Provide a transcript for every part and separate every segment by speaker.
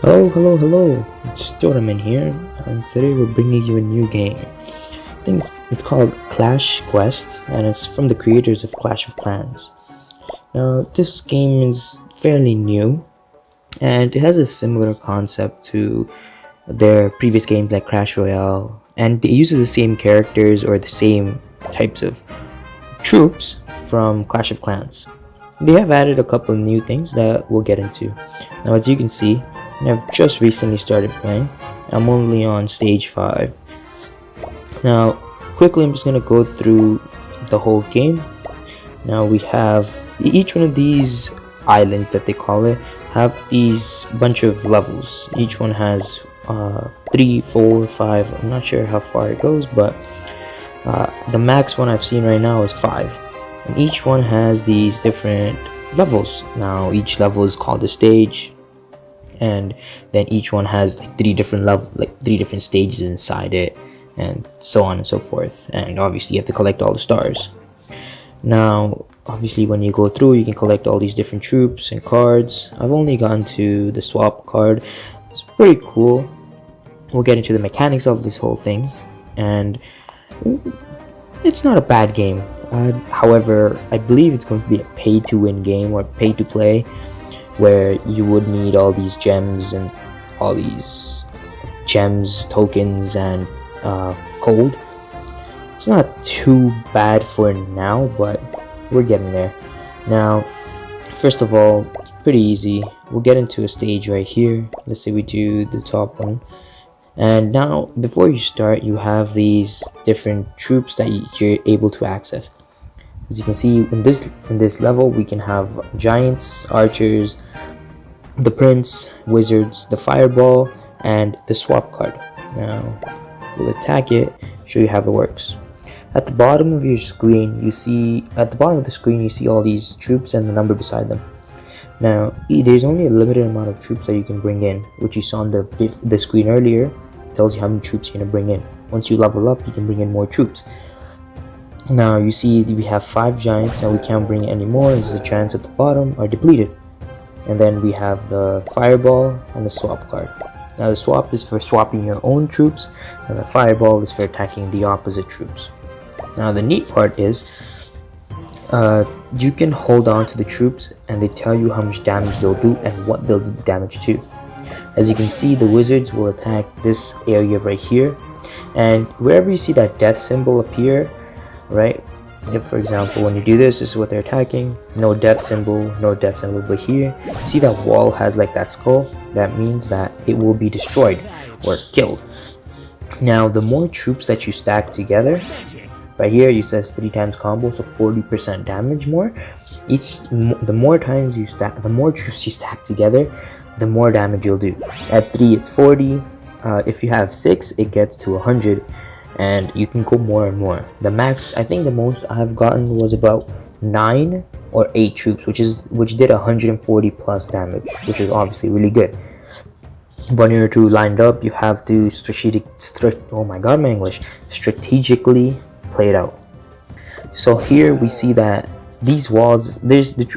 Speaker 1: Hello, it's Jordan here, and today we're bringing you a new game. I think it's called Clash Quest, and it's from the creators of Clash of Clans. Now, this game is fairly new, and it has a similar concept to their previous games like Clash Royale, and it uses the same characters or the same types of troops from Clash of Clans. They have added a couple of new things that we'll get into. Now, as you can see, I've just recently started playing. I'm only on stage 5. Now, quickly I'm just going to go through the whole game. Now we have each one of these islands that they call it have these bunch of levels. Each one has 3, 4, 5. I'm not sure how far it goes, but the max one I've seen right now is 5. And each one has these different levels. Now each level is called a stage, and then each one has like 3 different stages inside it, and so on and so forth. And obviously you have to collect all the stars. Now obviously when you go through, you can collect all these different troops and cards. I've only gotten to the swap card. It's pretty cool. We'll get into the mechanics of this whole things, and it's not a bad game. However, I believe it's going to be a pay to win game or pay to play, where you would need all these gems and all these tokens and gold. It's not too bad for now, but we're getting there. Now, first of all, it's pretty easy. We'll get into a stage right here. Let's say we do the top one. And now, before you start, you have these different troops that you're able to access. As you can see, in this level, we can have giants, archers, the prince, wizards, the fireball, and the swap card. Now, we'll attack it, show you how it works. At the bottom of your screen, you see all these troops and the number beside them. Now, there's only a limited amount of troops that you can bring in, which you saw on the screen earlier. It tells you how many troops you're gonna bring in. Once you level up, you can bring in more troops. Now you see we have 5 giants and we can't bring any more, as the giants at the bottom are depleted. And then we have the fireball and the swap card. Now the swap is for swapping your own troops, and the fireball is for attacking the opposite troops. Now the neat part is you can hold on to the troops and they tell you how much damage they'll do and what they'll do damage to. As you can see, the wizards will attack this area right here, and wherever you see that death symbol appear, right, if for example when you do this is what they're attacking, no death symbol, but here see that wall has like that skull, that means that it will be destroyed or killed. Now the more troops that you stack together, right here it says 3 times combo, so 40% damage more. The more times you stack, the more troops you stack together, the more damage you'll do. At 3 it's 40, if you have 6 it gets to 100, and you can go more and more. The max, I think the most I've gotten was about 9 or 8 troops, which did 140 plus damage, which is obviously really good. But in order to line up, you have to strategically play it out. So here we see that these walls,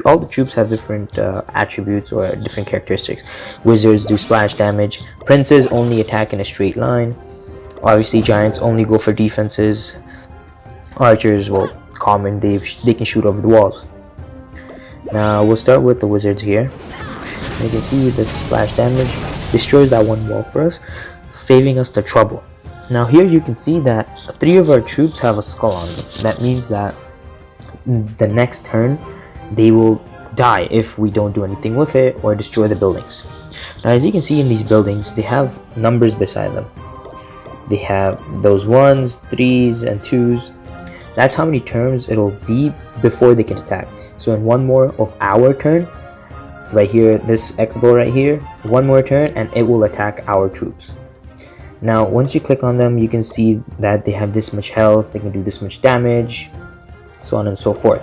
Speaker 1: all the troops have different attributes or different characteristics. Wizards do splash damage, princes only attack in a straight line, obviously giants only go for defenses, archers, well, common, they can shoot over the walls. Now we'll start with the wizards here. You can see the splash damage destroys that one wall for us, saving us the trouble. Now here you can see that 3 of our troops have a skull on them. That means that the next turn they will die if we don't do anything with it or destroy the buildings. Now as you can see in these buildings, they have numbers beside them. They have those 1s, 3s, and 2s. That's how many turns it'll be before they can attack. So in one more of our turn, right here, this X bow right here, one more turn and it will attack our troops. Now once you click on them, you can see that they have this much health, they can do this much damage, so on and so forth.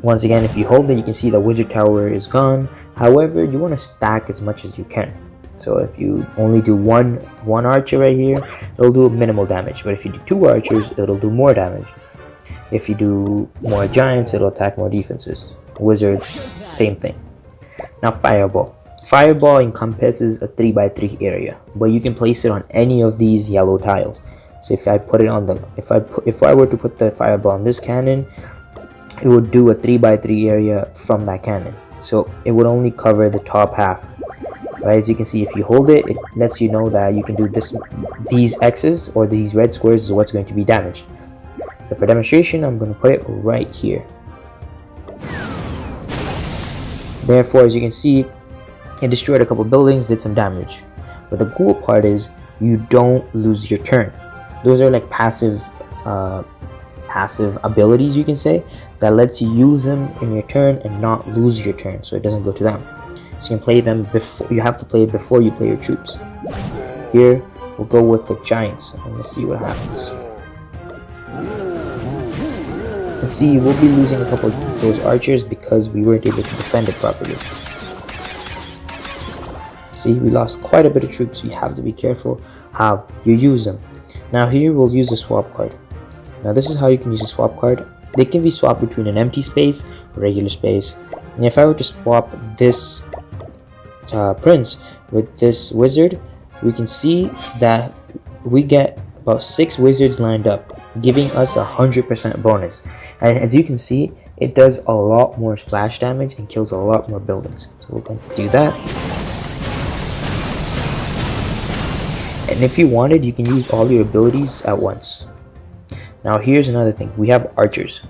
Speaker 1: Once again, if you hold it, you can see the wizard tower is gone. However, you want to stack as much as you can. So if you only do one archer right here, it'll do minimal damage, but if you do 2 archers, it'll do more damage. If you do more giants, it'll attack more defenses. Wizards, same thing. Now fireball. Fireball encompasses a 3x3 area, but you can place it on any of these yellow tiles. So if I put it on the, if I were to put the fireball on this cannon, it would do a 3x3 area from that cannon. So it would only cover the top half. Right, as you can see, if you hold it, it lets you know that you can do this. These X's or these red squares is what's going to be damaged. So for demonstration, I'm going to put it right here. Therefore, as you can see, it destroyed a couple buildings, did some damage. But the cool part is you don't lose your turn. Those are like passive abilities, you can say, that lets you use them in your turn and not lose your turn, so it doesn't go to them. So you can play them before, you have to play it before you play your troops. Here we'll go with the giants and let's see what happens. Let's see, we'll be losing a couple of those archers because we weren't able to defend it properly. See, we lost quite a bit of troops, so you have to be careful how you use them. Now here we'll use a swap card. Now this is how you can use a swap card. They can be swapped between an empty space or regular space. And if I were to swap this prince with this wizard, we can see that we get about 6 wizards lined up, giving us 100% bonus. And as you can see, it does a lot more splash damage and kills a lot more buildings. So we're going to do that. And if you wanted, you can use all your abilities at once. Now here's another thing, we have archers.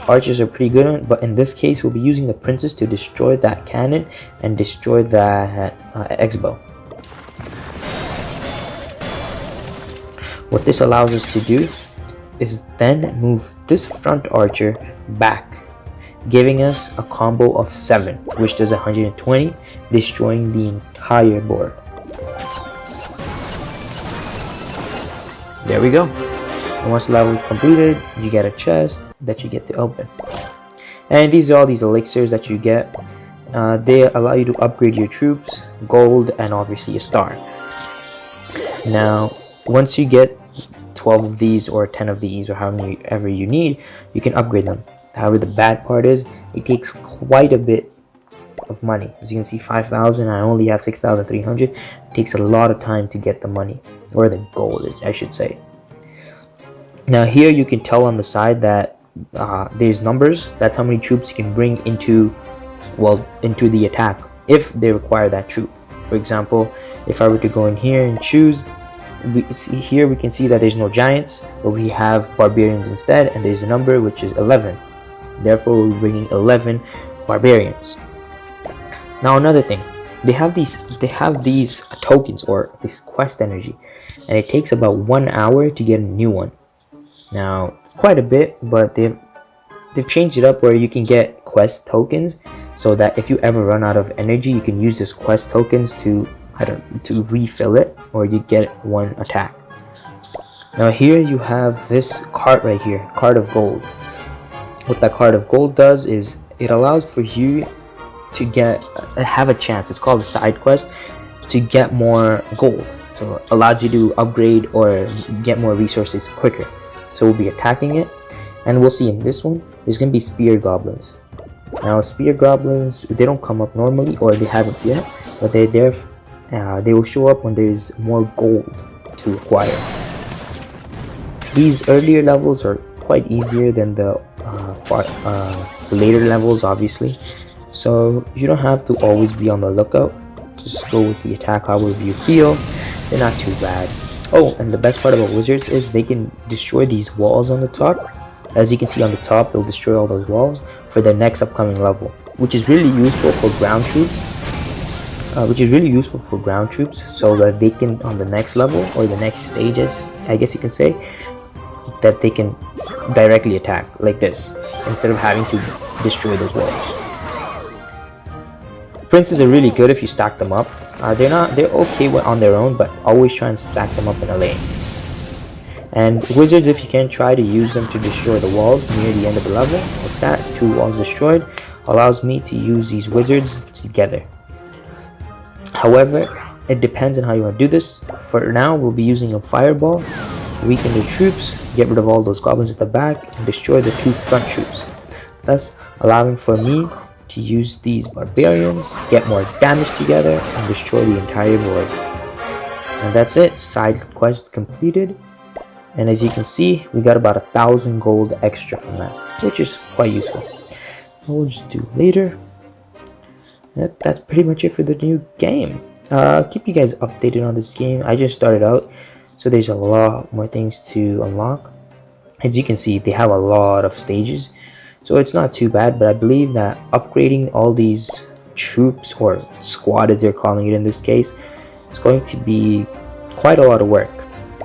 Speaker 1: Archers are pretty good, but in this case we'll be using the princes to destroy that cannon and destroy that X-bow. What this allows us to do is then move this front archer back, giving us a combo of 7, which does 120, destroying the entire board. There we go. And once the level is completed, you get a chest that you get to open. And these are all these elixirs that you get. They allow you to upgrade your troops, gold, and obviously a star. Now, once you get 12 of these or 10 of these or how many ever you need, you can upgrade them. However, the bad part is it takes quite a bit of money. As you can see, 5,000, I only have 6,300. It takes a lot of time to get the money, or the gold, I should say. Now here you can tell on the side that there's numbers. That's how many troops you can bring into the attack if they require that troop. For example, if I were to go in here and choose, we can see that there's no giants, but we have barbarians instead, and there's a number which is 11. Therefore we're bringing 11 barbarians. Now another thing, they have these tokens or this quest energy, and it takes about 1 hour to get a new one. Now it's quite a bit, but they've changed it up where you can get quest tokens, so that if you ever run out of energy, you can use this quest tokens to refill it, or you get one attack. Now here you have this card right here, card of gold. What that card of gold does is it allows for you to have a chance. It's called a side quest to get more gold. So it allows you to upgrade or get more resources quicker. So we'll be attacking it, and we'll see in this one there's gonna be spear goblins. Now spear goblins, they don't come up normally, or they haven't yet, but they're there. They will show up when there's more gold to acquire. These earlier levels are quite easier than the later levels, obviously, so you don't have to always be on the lookout. Just go with the attack however you feel. They're not too bad. Oh, and the best part about wizards is they can destroy these walls on the top. As you can see on the top, they'll destroy all those walls for the next upcoming level, which is really useful for ground troops. So that they can, on the next level or the next stages, I guess you can say, that they can directly attack like this instead of having to destroy those walls. Princes are really good if you stack them up. They're okay on their own, but always try and stack them up in a lane. And wizards, if you can, try to use them to destroy the walls near the end of the level. With that, 2 walls destroyed allows me to use these wizards together. However, it depends on how you want to do this. For now, we'll be using a fireball, weaken the troops, get rid of all those goblins at the back, and destroy the 2 front troops, thus allowing for me to use these barbarians, get more damage together, and destroy the entire board. And that's it, side quest completed. And as you can see, we got about 1,000 gold extra from that, which is quite useful. We'll just do later. That's pretty much it for the new game. Keep you guys updated on this game. I just started out, so there's a lot more things to unlock. As you can see, they have a lot of stages, so it's not too bad. But I believe that upgrading all these troops, or squad as they're calling it in this case, is going to be quite a lot of work.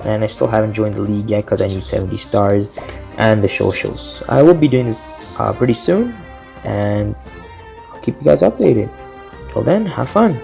Speaker 1: And I still haven't joined the league yet because I need 70 stars and the socials. I will be doing this pretty soon, and I'll keep you guys updated. Till then, have fun.